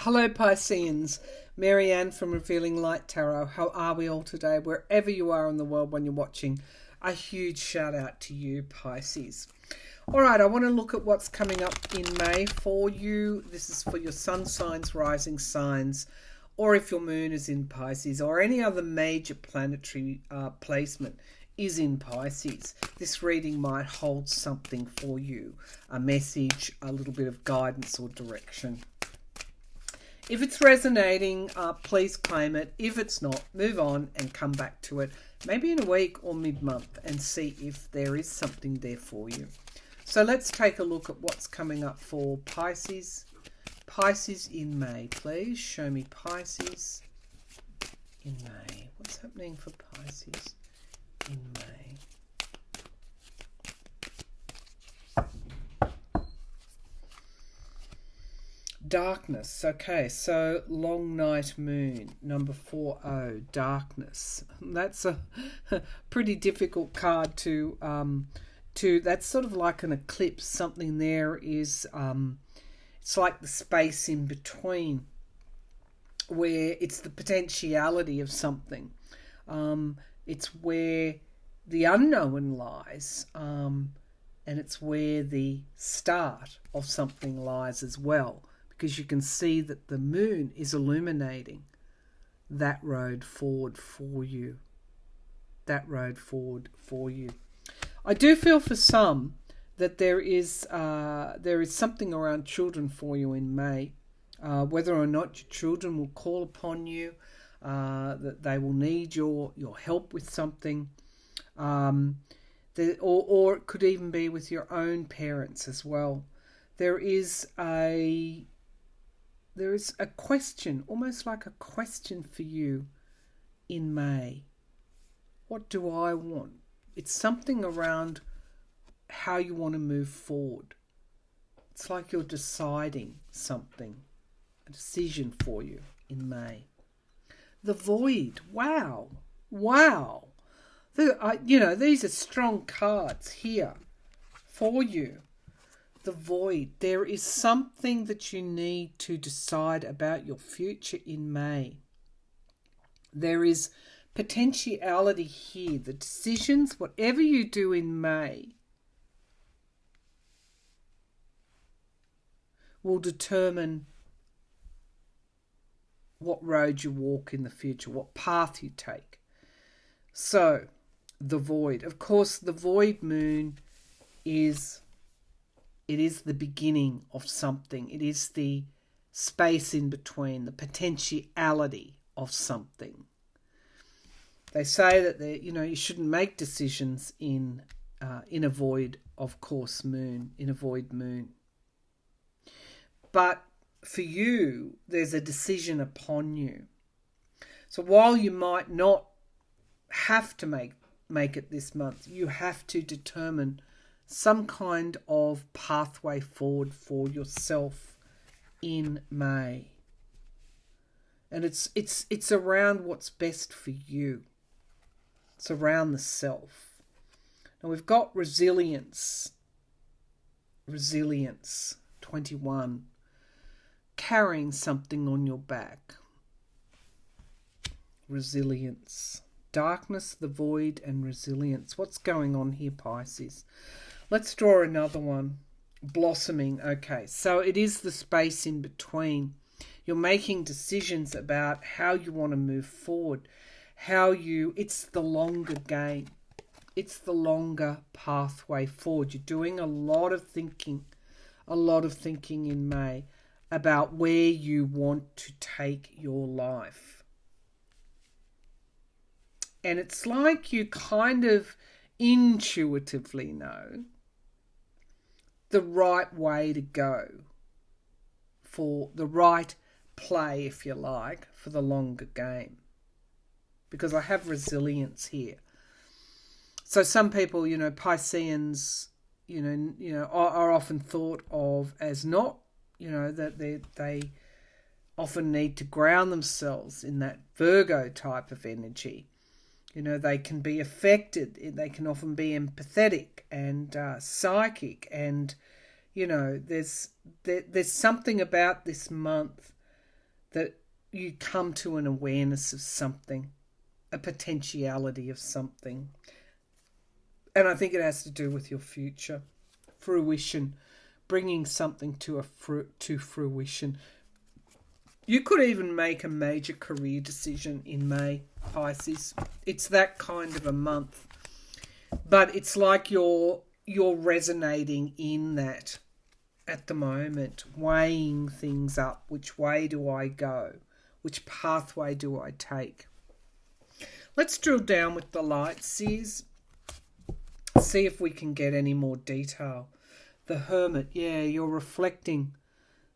Hello Pisceans, Marianne from Revealing Light Tarot. How are we all today? Wherever you are in the world when you're watching, a huge shout out to you Pisces. Alright, I want to look at what's coming up in May for you. This is for your sun signs, rising signs, or if your moon is in Pisces, or any other major planetary placement is in Pisces. This reading might hold something for you, a message, a little bit of guidance or direction. If it's resonating, please claim it. If it's not, move on and come back to it, maybe in a week or mid-month, and see if there is something there for you. So let's take a look at what's coming up for Pisces. Pisces in May, please. Show me Pisces in May. What's happening for Pisces in May? Darkness. Okay, so long night moon, number 40, darkness. That's a pretty difficult card to that's sort of like an eclipse. Something there is it's like the space in between where it's the potentiality of something. It's where the unknown lies, and it's where the start of something lies as well. Because you can see that the moon is illuminating that road forward for you. That road forward for you. I do feel for some that there is something around children for you in May. Whether or not your children will call upon you, that they will need your help with something. Or it could even be with your own parents as well. There is a question, almost like a question for you in May. What do I want? It's something around how you want to move forward. It's like you're deciding something, a decision for you in May. The void. Wow. These are strong cards here for you. The void. There is something that you need to decide about your future in May. There is potentiality here. The decisions, whatever you do in May, will determine what road you walk in the future, what path you take. So, the void. Of course, the void moon is the beginning of something. It is the space in between, the potentiality of something. They say that you shouldn't make decisions in a void, of course, moon, in a void moon. But for you, there's a decision upon you. So while you might not have to make it this month, you have to determine some kind of pathway forward for yourself in May. And it's around what's best for you. It's around the self. Now we've got resilience. Resilience, 21. Carrying something on your back. Resilience. Darkness, the void, and resilience. What's going on here, Pisces? Let's draw another one. Blossoming. Okay, so it is the space in between. You're making decisions about how you want to move forward. It's the longer game. It's the longer pathway forward. You're doing a lot of thinking in May about where you want to take your life. And it's like you kind of intuitively know the right way to go for the right play, if you like, for the longer game. Because I have resilience here. So some people, Pisceans, are often thought of as not, that they often need to ground themselves in that Virgo type of energy. They can be affected. They can often be empathetic and psychic. And, there's something about this month that you come to an awareness of something, a potentiality of something. And I think it has to do with your future, fruition, bringing something to fruition. You could even make a major career decision in May, Pisces. It's that kind of a month. But it's like you're resonating in that at the moment, weighing things up. Which way do I go? Which pathway do I take? Let's drill down with the light seers. See if we can get any more detail. The Hermit, yeah, you're reflecting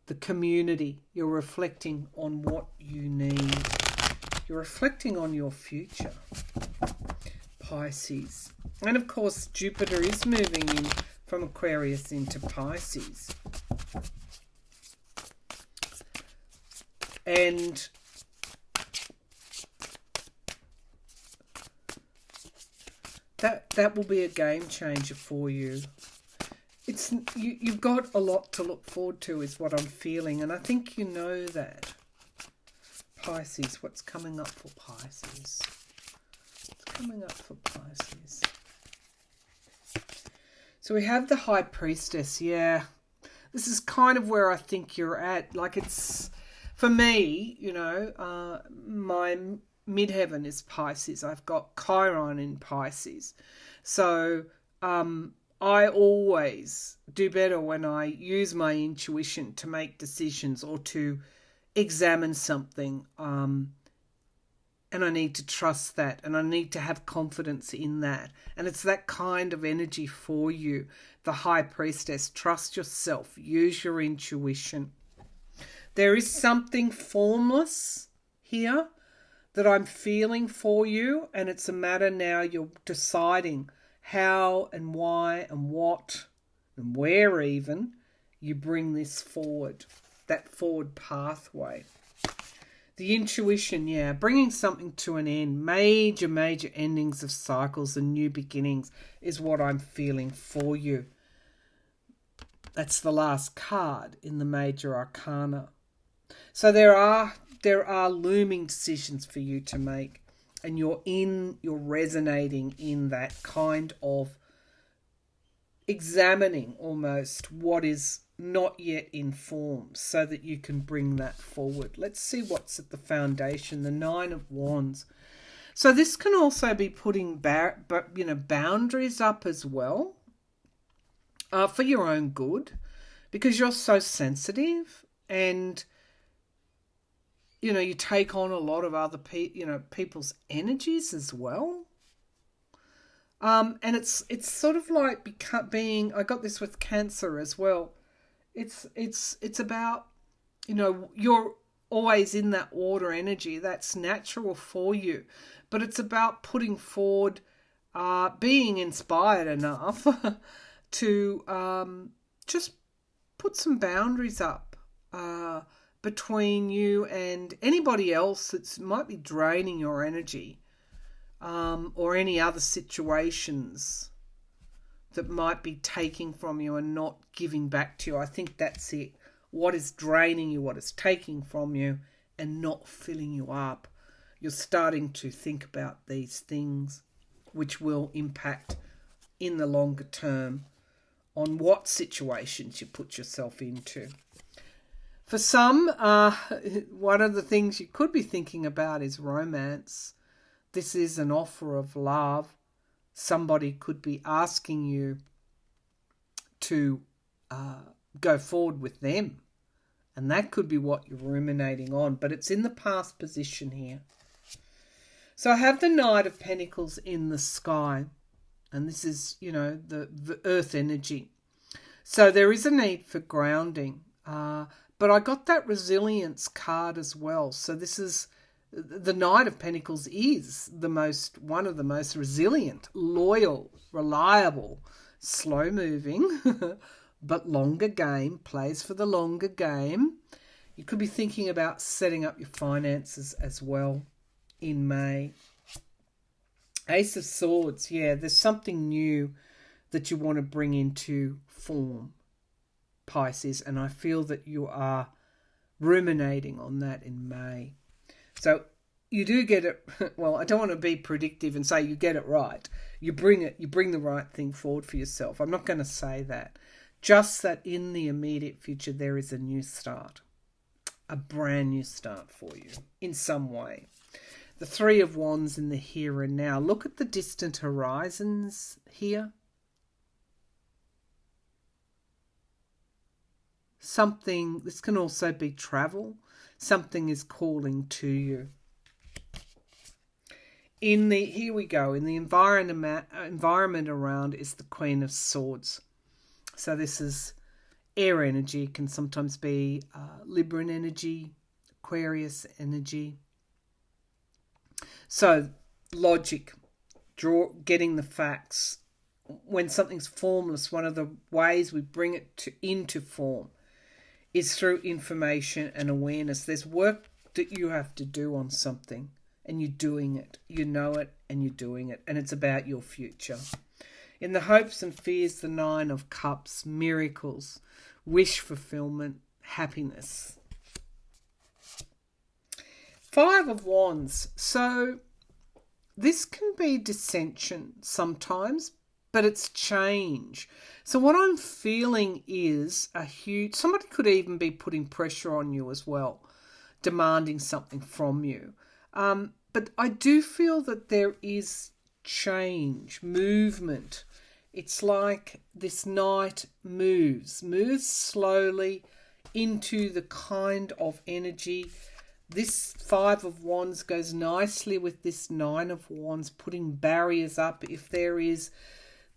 the community. You're reflecting on what you need. You're reflecting on your future, Pisces. And of course, Jupiter is moving in from Aquarius into Pisces. And that will be a game changer for you. You've got a lot to look forward to, is what I'm feeling, and I think you know that. Pisces, what's coming up for Pisces? What's coming up for Pisces? So we have the High Priestess, yeah. This is kind of where I think you're at. Like, it's, for me, you know, my midheaven is Pisces. I've got Chiron in Pisces. So I always do better when I use my intuition to make decisions or to examine something. And I need to trust that, and I need to have confidence in that. And it's that kind of energy for you, the High Priestess. Trust yourself. Use your intuition. There is something formless here that I'm feeling for you, and it's a matter now you're deciding how and why and what and where even you bring this forward, that forward pathway. The intuition, yeah, bringing something to an end, major endings of cycles and new beginnings is what I'm feeling for you. That's the last card in the major arcana. So there are looming decisions for you to make, and you're resonating in that kind of examining almost what is not yet in form, so that you can bring that forward. Let's see what's at the foundation, the Nine of Wands. So this can also be putting boundaries up as well, for your own good, because you're so sensitive, and you take on a lot of other people's energies as well. And it's sort of like being, I got this with Cancer as well. It's about, you're always in that water energy. That's natural for you. But it's about putting forward, being inspired enough to just put some boundaries up between you and anybody else that might be draining your energy, or any other situations that might be taking from you and not giving back to you. I think that's it. What is draining you, what is taking from you and not filling you up. You're starting to think about these things, which will impact in the longer term on what situations you put yourself into. For some, one of the things you could be thinking about is romance. This is an offer of love. Somebody could be asking you to go forward with them. And that could be what you're ruminating on. But it's in the past position here. So I have the Knight of Pentacles in the sky. And this is, the earth energy. So there is a need for grounding. But I got that resilience card as well. So this is... The Knight of Pentacles is one of the most resilient, loyal, reliable, slow-moving, but longer game, plays for the longer game. You could be thinking about setting up your finances as well in May. Ace of Swords, yeah, there's something new that you want to bring into form, Pisces, and I feel that you are ruminating on that in May. So you do get it. Well, I don't want to be predictive and say you get it right. You bring the right thing forward for yourself. I'm not going to say that. Just that in the immediate future, there is a new start, a brand new start for you in some way. The Three of Wands in the here and now. Look at the distant horizons here. Something, this can also be travel. Something is calling to you. Here we go, in the environment around is the Queen of Swords. So this is air energy. It can sometimes be Libran energy, Aquarius energy. So logic, getting the facts. When something's formless, one of the ways we bring it into form is through information and awareness. There's work that you have to do on something, and you're doing it. You know it, and you're doing it, and it's about your future. In the hopes and fears, the Nine of Cups, miracles, wish fulfillment, happiness. Five of Wands. So this can be dissension sometimes, but it's change. So what I'm feeling is somebody could even be putting pressure on you as well, demanding something from you. But I do feel that there is change, movement. It's like this knight moves slowly into the kind of energy. This Five of Wands goes nicely with this Nine of Wands, putting barriers up. If there is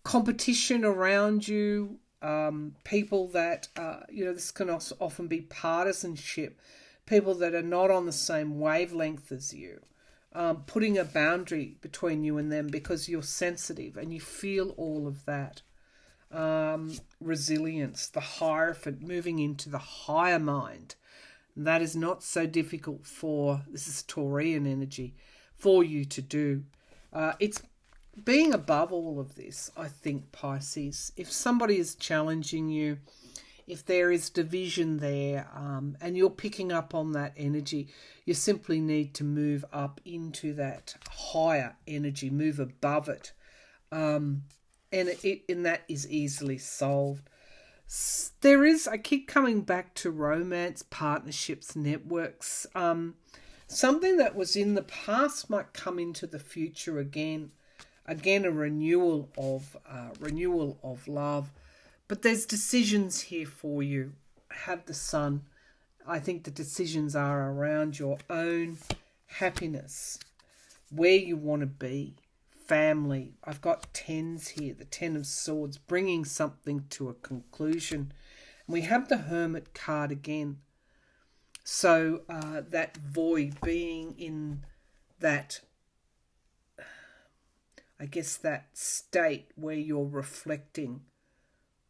competition around you, people that, this can also often be partisanship, people that are not on the same wavelength as you, putting a boundary between you and them because you're sensitive and you feel all of that. Resilience, the Hierophant, moving into the higher mind. That is not so difficult this is Taurian energy, for you to do. It's being above all of this, I think, Pisces. If somebody is challenging you, if there is division there, and you're picking up on that energy, you simply need to move up into that higher energy, move above it. And that is easily solved. I keep coming back to romance, partnerships, networks. Something that was in the past might come into the future again. Again, a renewal of love. But there's decisions here for you. Have the Sun. I think the decisions are around your own happiness, where you want to be, family. I've got tens here, the Ten of Swords, bringing something to a conclusion. And we have the Hermit card again. So that void, being in that, I guess, that state where you're reflecting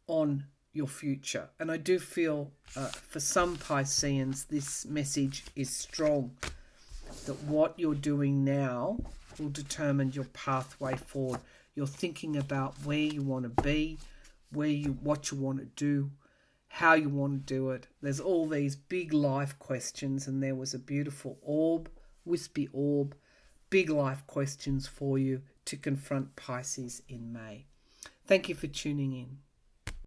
on your future. And I do feel for some Pisceans this message is strong, that what you're doing now will determine your pathway forward. You're thinking about where you want to be, what you want to do, how you want to do it. There's all these big life questions, and there was a beautiful orb, wispy orb, big life questions for you to confront, Pisces, in May. Thank you for tuning in.